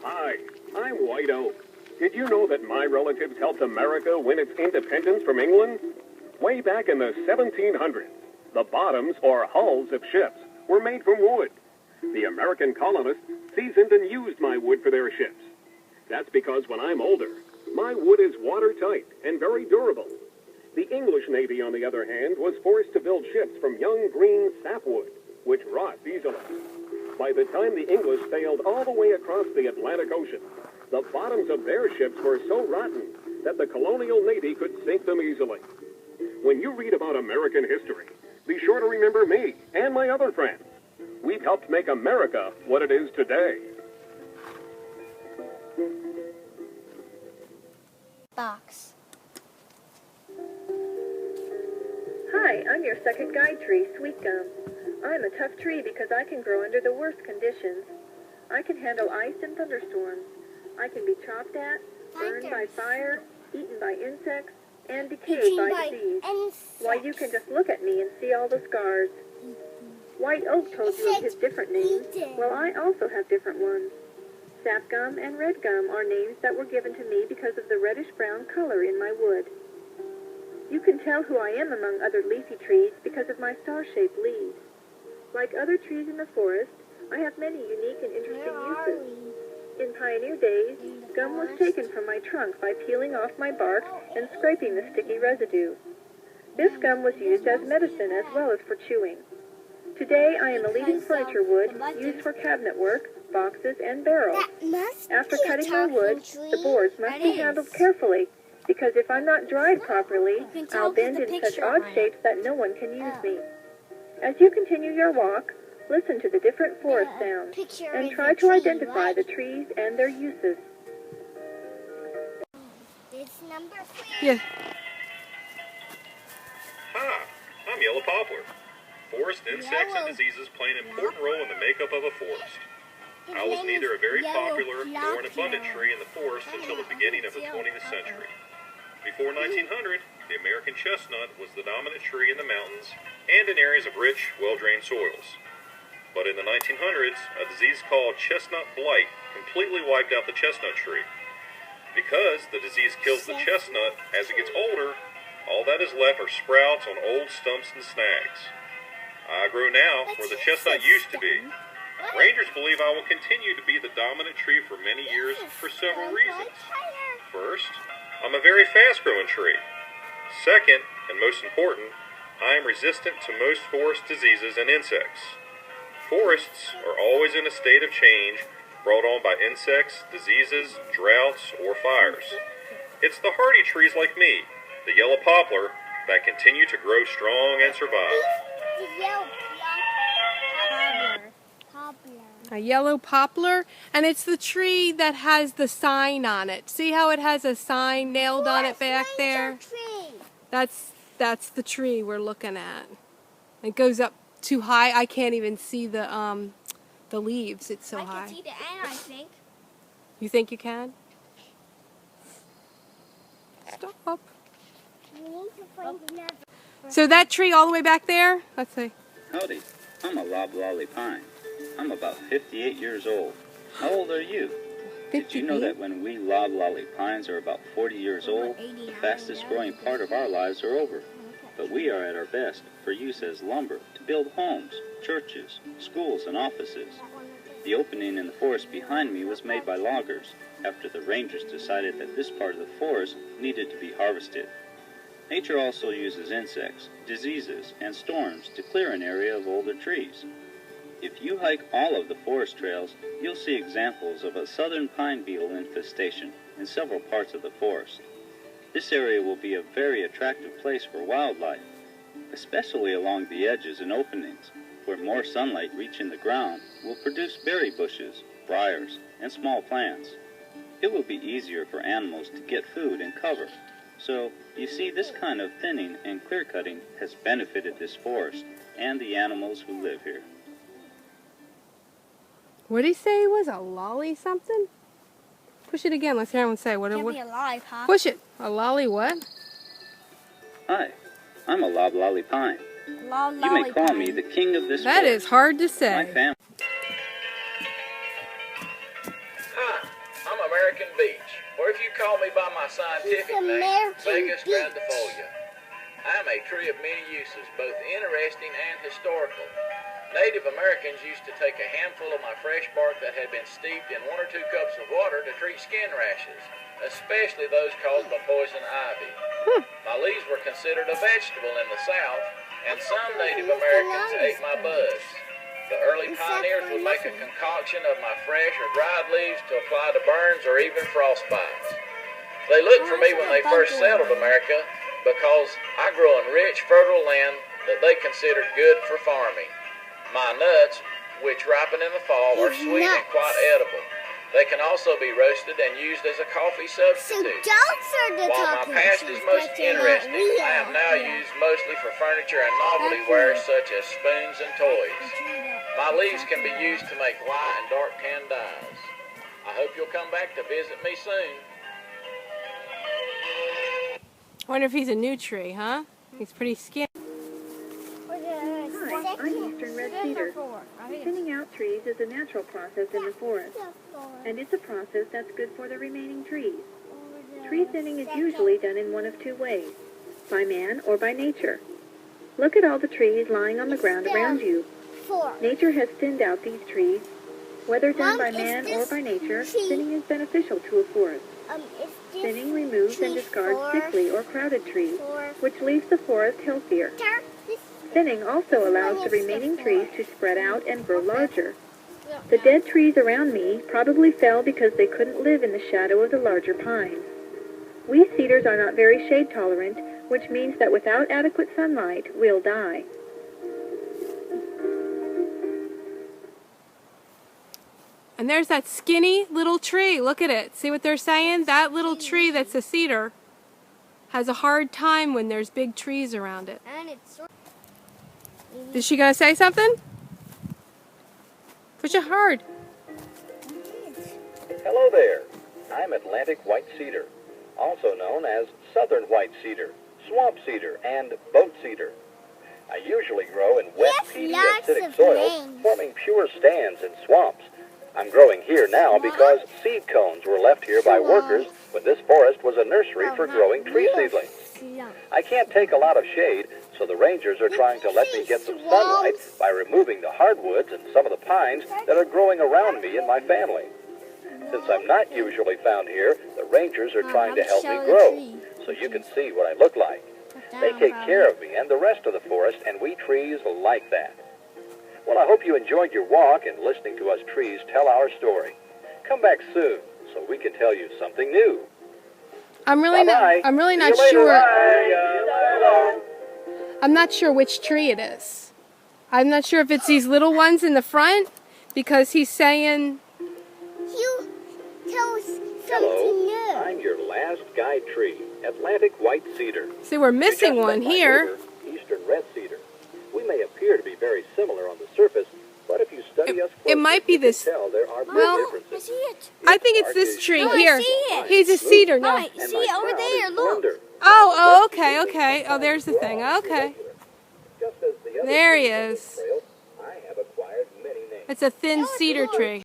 Hi, I'm White Oak. Did you know that my relatives helped America win its independence from England? Way back in the 1700s, the bottoms or hulls of ships were made from wood. The American colonists seasoned and used my wood for their ships. That's because when I'm older, my wood is watertight and very durable. The English Navy, on the other hand, was forced to build ships from young green sapwood, which rots easily. By the time the English sailed all the way across the Atlantic Ocean, the bottoms of their ships were so rotten that the colonial Navy could sink them easily. When you read about American history, be sure to remember me and my other friends. We've helped make America what it is today. Box. Hi, I'm your second guide tree, Sweet Gum. I'm a tough tree because I can grow under the worst conditions. I can handle ice and thunderstorms. I can be chopped at, burned by fire, eaten by insects, and decayed by disease. Why, you can just look at me and see all the scars. White Oak told you of his different names. Well, I also have different ones. Sap gum and red gum are names that were given to me because of the reddish-brown color in my wood. You can tell who I am among other leafy trees because of my star-shaped leaves. Like other trees in the forest, I have many unique and interesting uses. In pioneer days, gum was taken from my trunk by peeling off my bark and scraping the sticky residue. This gum was used as medicine as well as for chewing. Today, I am a leading furniture wood used for cabinet work, boxes, and barrels. After cutting my wood, the boards must be handled carefully, because if I'm not dried properly, I'll bend in such odd shapes that no one can use me. As you continue your walk, listen to the different forest sounds, and try to identify the trees and their uses. It's number 3. Yeah. Hi, I'm Yellow Poplar. Forest insects and diseases play an important role in the makeup of a forest. I was neither a very popular nor an abundant tree in the forest until the beginning of the 20th century. Before 1900, the American chestnut was the dominant tree in the mountains and in areas of rich, well-drained soils. But in the 1900s, a disease called chestnut blight completely wiped out the chestnut tree. Because the disease kills the chestnut as it gets older, all that is left are sprouts on old stumps and snags. I grow now where the chestnut used to be. Rangers believe I will continue to be the dominant tree for many years for several reasons. First, I'm a very fast-growing tree. Second, and most important, I am resistant to most forest diseases and insects. Forests are always in a state of change brought on by insects, diseases, droughts, or fires. It's the hardy trees like me, the yellow poplar, that continue to grow strong and survive. A yellow poplar, and it's the tree that has the sign on it. See how it has a sign nailed on it back there? That's the tree we're looking at. It goes up too high. I can't even see the leaves. It's so high. I can see the end, I think. You think you can? Stop. So that tree all the way back there? Let's see. Howdy, I'm a loblolly pine. I'm about 58 years old. How old are you? Did you know that when we loblolly pines are about 40 years old, the fastest growing part of our lives are over? But we are at our best for use as lumber to build homes, churches, schools, and offices. The opening in the forest behind me was made by loggers after the rangers decided that this part of the forest needed to be harvested. Nature also uses insects, diseases, and storms to clear an area of older trees. If you hike all of the forest trails, you'll see examples of a southern pine beetle infestation in several parts of the forest. This area will be a very attractive place for wildlife, especially along the edges and openings, where more sunlight reaching the ground will produce berry bushes, briars, and small plants. It will be easier for animals to get food and cover. So, you see, this kind of thinning and clear-cutting has benefited this forest and the animals who live here. What did he say it was? A lolly something? Push it again. Let's hear him say. What? Can't be alive, huh? Push it. A lolly what? Hi, I'm a loblolly pine. You may call me the king of this That forest. is hard to say. My family. call me by my scientific name, Vegas grandifolia. I'm a tree of many uses, both interesting and historical. Native Americans used to take a handful of my fresh bark that had been steeped in 1 or 2 cups of water to treat skin rashes, especially those caused by poison ivy. My leaves were considered a vegetable in the South, and some Native Americans ate my buds. The early pioneers would make a concoction of my fresh or dried leaves to apply to burns or even frostbites. They looked for me when they first settled America because I grew in rich, fertile land that they considered good for farming. My nuts, which ripen in the fall, are sweet and quite edible. They can also be roasted and used as a coffee substitute. While my past is most interesting, I am now used mostly for furniture and novelty ware such as spoons and toys. My leaves can be used to make light and dark tan dyes. I hope you'll come back to visit me soon. I wonder if he's a new tree, huh? He's pretty skinny. Hi, I'm Eastern Red Cedar. Thinning out trees is a natural process in the forest, and it's a process that's good for the remaining trees. Tree thinning is usually done in one of 2 ways, by man or by nature. Look at all the trees lying on the ground around you. Nature has thinned out these trees. Whether done by man or by nature, thinning is beneficial to a forest. Thinning removes and discards sickly or crowded trees, which leaves the forest healthier. Thinning also allows the remaining trees to spread out and grow larger. The dead trees around me probably fell because they couldn't live in the shadow of the larger pines. We cedars are not very shade tolerant, which means that without adequate sunlight, we'll die. And there's that skinny little tree. Look at it. See what they're saying? That little tree that's a cedar has a hard time when there's big trees around it. Is she going to say something? Push it hard. Hello there. I'm Atlantic white cedar, also known as southern white cedar, swamp cedar, and boat cedar. I usually grow in wet, peaty, acidic soils, forming pure stands in swamps. I'm growing here now because seed cones were left here by workers when this forest was a nursery for growing tree seedlings. I can't take a lot of shade, so the rangers are trying to let me get some sunlight by removing the hardwoods and some of the pines that are growing around me and my family. Since I'm not usually found here, the rangers are trying to help me grow, so you can see what I look like. They take care of me and the rest of the forest, and we trees like that. Well, I hope you enjoyed your walk and listening to us trees tell our story. Come back soon so we can tell you something new. I'm really not sure. I'm not sure which tree it is. I'm not sure if it's these little ones in the front, because he's saying... Hello, I'm your last guide tree, Atlantic white cedar. See, we're missing one here. Eastern red cedar. We may appear to be very similar on the surface, but if you study us closely, it might be this. Tell there are differences. I think it's this tree here. He's a cedar now. See it over there, look. Oh, okay. Oh, there's the thing. Okay. There he is. It's a thin cedar tree.